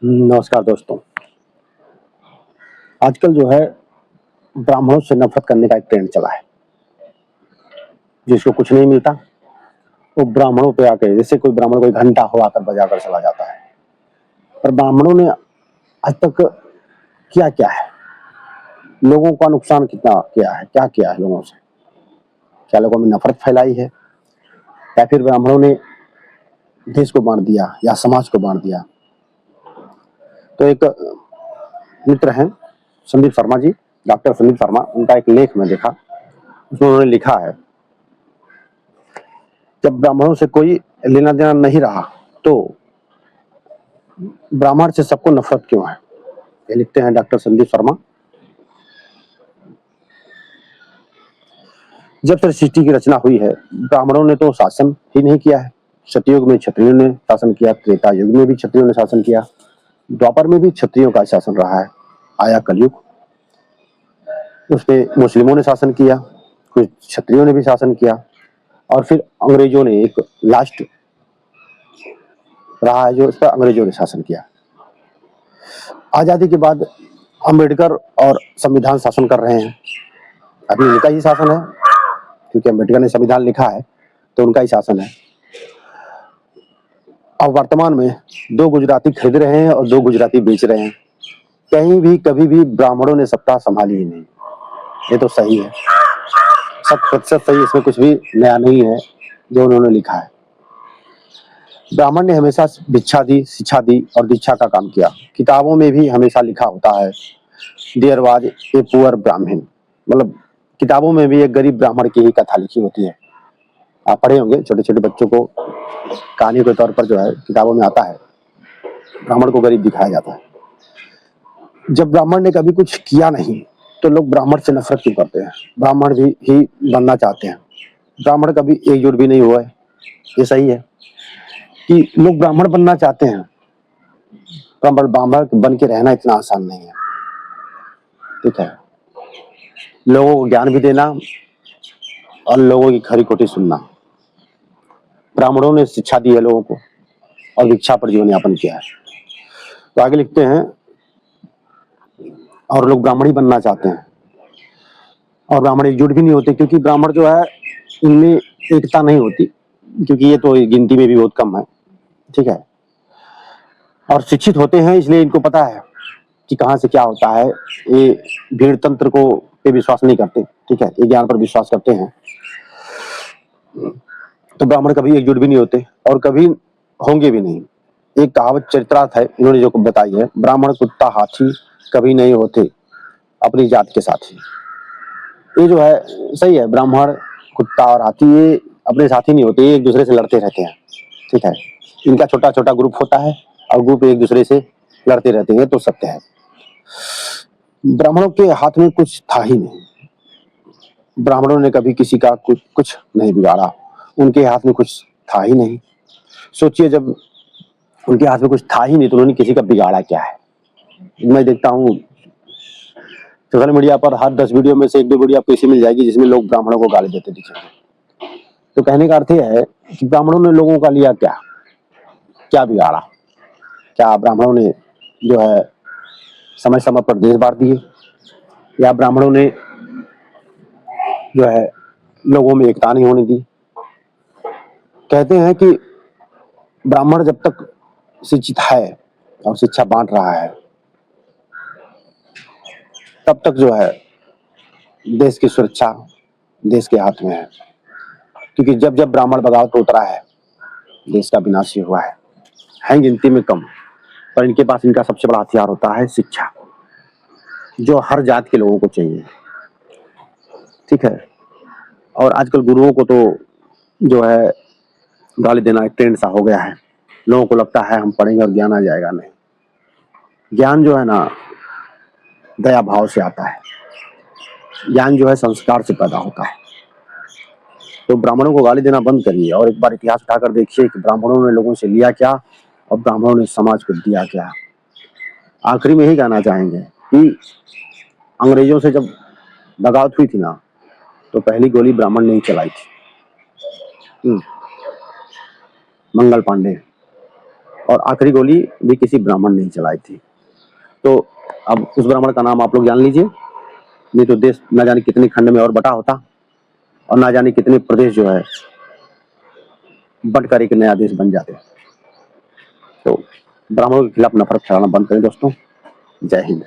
नमस्कार दोस्तों। आजकल जो है ब्राह्मणों से नफरत करने का एक ट्रेंड चला है। जिसको कुछ नहीं मिलता वो ब्राह्मणों पे आके, जैसे कोई ब्राह्मण कोई घंटा हो आकर बजा कर चला जाता है। पर ब्राह्मणों ने आज तक किया क्या है, लोगों का नुकसान कितना किया है, क्या किया है लोगों से? क्या लोगों में नफरत फैलाई है, या फिर ब्राह्मणों ने देश को बांट दिया या समाज को बांट दिया? तो एक मित्र हैं संदीप शर्मा जी, डॉक्टर संदीप शर्मा, उनका एक लेख में देखा, उसमें उन्होंने लिखा है, जब ब्राह्मणों से कोई लेना देना नहीं रहा तो ब्राह्मण से सबको नफरत क्यों है? ये लिखते हैं डॉक्टर संदीप शर्मा। जब से सृष्टि की रचना हुई है, ब्राह्मणों ने तो शासन ही नहीं किया है। सतयुग में क्षत्रियों ने शासन किया, त्रेता युग में भी क्षत्रियों ने शासन किया, द्वापर में भी क्षत्रियों का शासन रहा है। आया कलयुग, उसमें मुस्लिमों ने शासन किया, कुछ क्षत्रियों ने भी शासन किया, और फिर अंग्रेजों ने एक लास्ट रहा है जो इस पर अंग्रेजों ने शासन किया। आजादी के बाद अंबेडकर और संविधान शासन कर रहे हैं। अभी उनका ही शासन है, क्योंकि अंबेडकर ने संविधान लिखा है तो उनका ही शासन है। अब वर्तमान में 2 गुजराती खरीद रहे हैं और 2 गुजराती बेच रहे हैं। कहीं भी कभी भी ब्राह्मणों ने सत्ता संभाली ही नहीं। ये तो सही है, 100% सही, इसमें कुछ भी नया नहीं है जो उन्होंने लिखा है। ब्राह्मण ने हमेशा भिक्षा दी, शिक्षा दी और दीक्षा का काम किया। किताबों में भी हमेशा लिखा होता है, देयर वाज ए पुअर ब्राह्मण, मतलब किताबों में भी एक गरीब ब्राह्मण की ही कथा लिखी होती है। आप पढ़े होंगे, छोटे छोटे बच्चों को कहानी के तौर पर जो है किताबों में आता है, ब्राह्मण को गरीब दिखाया जाता है। जब ब्राह्मण ने कभी कुछ किया नहीं तो लोग ब्राह्मण से नफरत क्यों करते हैं? ब्राह्मण भी ही बनना चाहते हैं। ब्राह्मण कभी एकजुट भी नहीं हुआ है। ये सही है कि लोग ब्राह्मण बनना चाहते हैं, पर ब्राह्मण बन के रहना इतना आसान नहीं है। ठीक है, लोगों को ज्ञान भी देना और लोगों की खरी खोटी सुनना। ब्राह्मणों ने शिक्षा दी है लोगों को और भिक्षा पर जीवन यापन किया है। तो आगे लिखते हैं, और लोग ब्राह्मण ही बनना चाहते हैं और ब्राह्मण एकजुट भी नहीं होते, क्योंकि ब्राह्मण जो है इनमें एकता नहीं होती, क्योंकि ये तो गिनती में भी बहुत कम है। ठीक है, और शिक्षित होते हैं इसलिए इनको पता है कि कहाँ से क्या होता है। ये भीड़ तंत्र को पे विश्वास नहीं करते। ठीक है, ये ज्ञान पर विश्वास करते हैं। तो ब्राह्मण कभी एकजुट भी नहीं होते और कभी होंगे भी नहीं। एक कहावत चरित्रार्थ है, इन्होंने जो बताई है, ब्राह्मण कुत्ता हाथी कभी नहीं होते अपनी जात के साथी। ये जो है सही है, ब्राह्मण कुत्ता और हाथी ये अपने साथी नहीं होते, ये एक दूसरे से लड़ते रहते हैं। ठीक है, इनका छोटा छोटा ग्रुप होता है और ग्रुप एक दूसरे से लड़ते रहते हैं, तो सत्य है। ब्राह्मणों के हाथ में कुछ था ही नहीं। ब्राह्मणों ने कभी किसी का कुछ नहीं बिगाड़ा, उनके हाथ में कुछ था ही नहीं। सोचिए, जब उनके हाथ में कुछ था ही नहीं तो उन्होंने किसी का बिगाड़ा क्या है? मैं देखता हूँ सोशल मीडिया पर हर 10 वीडियो में से 1-2 वीडियो आपको ऐसी मिल जाएगी जिसमें लोग ब्राह्मणों को गाली देते दिखेंगे। तो कहने का अर्थ यह है कि ब्राह्मणों ने लोगों का लिया क्या, क्या बिगाड़ा? क्या ब्राह्मणों ने जो है समय समय पर देश बांट दिए, या ब्राह्मणों ने जो है लोगों में एकता नहीं होने दी? कहते हैं कि ब्राह्मण जब तक शिक्षित है और शिक्षा बांट रहा है तब तक जो है देश की सुरक्षा देश के हाथ में है, क्योंकि जब जब ब्राह्मण बगावत पर उतरा है देश का विनाश ही हुआ है गिनती में कम, पर इनके पास इनका सबसे बड़ा हथियार होता है शिक्षा, जो हर जात के लोगों को चाहिए। ठीक है, और आजकल गुरुओं को तो जो है गाली देना एक ट्रेंड सा हो गया है। लोगों को लगता है हम पढ़ेंगे और ज्ञान आ जाएगा। नहीं, ज्ञान जो है ना दया भाव से आता है, ज्ञान जो है संस्कार से पैदा होता है। तो ब्राह्मणों को गाली देना बंद करिए और एक बार इतिहास उठाकर देखिए कि ब्राह्मणों ने लोगों से लिया क्या और ब्राह्मणों ने समाज को दिया क्या। आखिरी में यही कहना चाहेंगे कि अंग्रेजों से जब बगावत हुई थी ना तो पहली गोली ब्राह्मण ने ही चलाई थी, मंगल पांडे। और आखिरी गोली भी किसी ब्राह्मण ने ही चलाई थी। तो अब उस ब्राह्मण का नाम आप लोग जान लीजिए, नहीं तो देश न जाने कितने खंड में और बटा होता और ना जाने कितने प्रदेश जो है बंटकर एक नया देश बन जाते। तो ब्राह्मणों के खिलाफ नफरत फैलाना बंद करें दोस्तों। जय हिंद।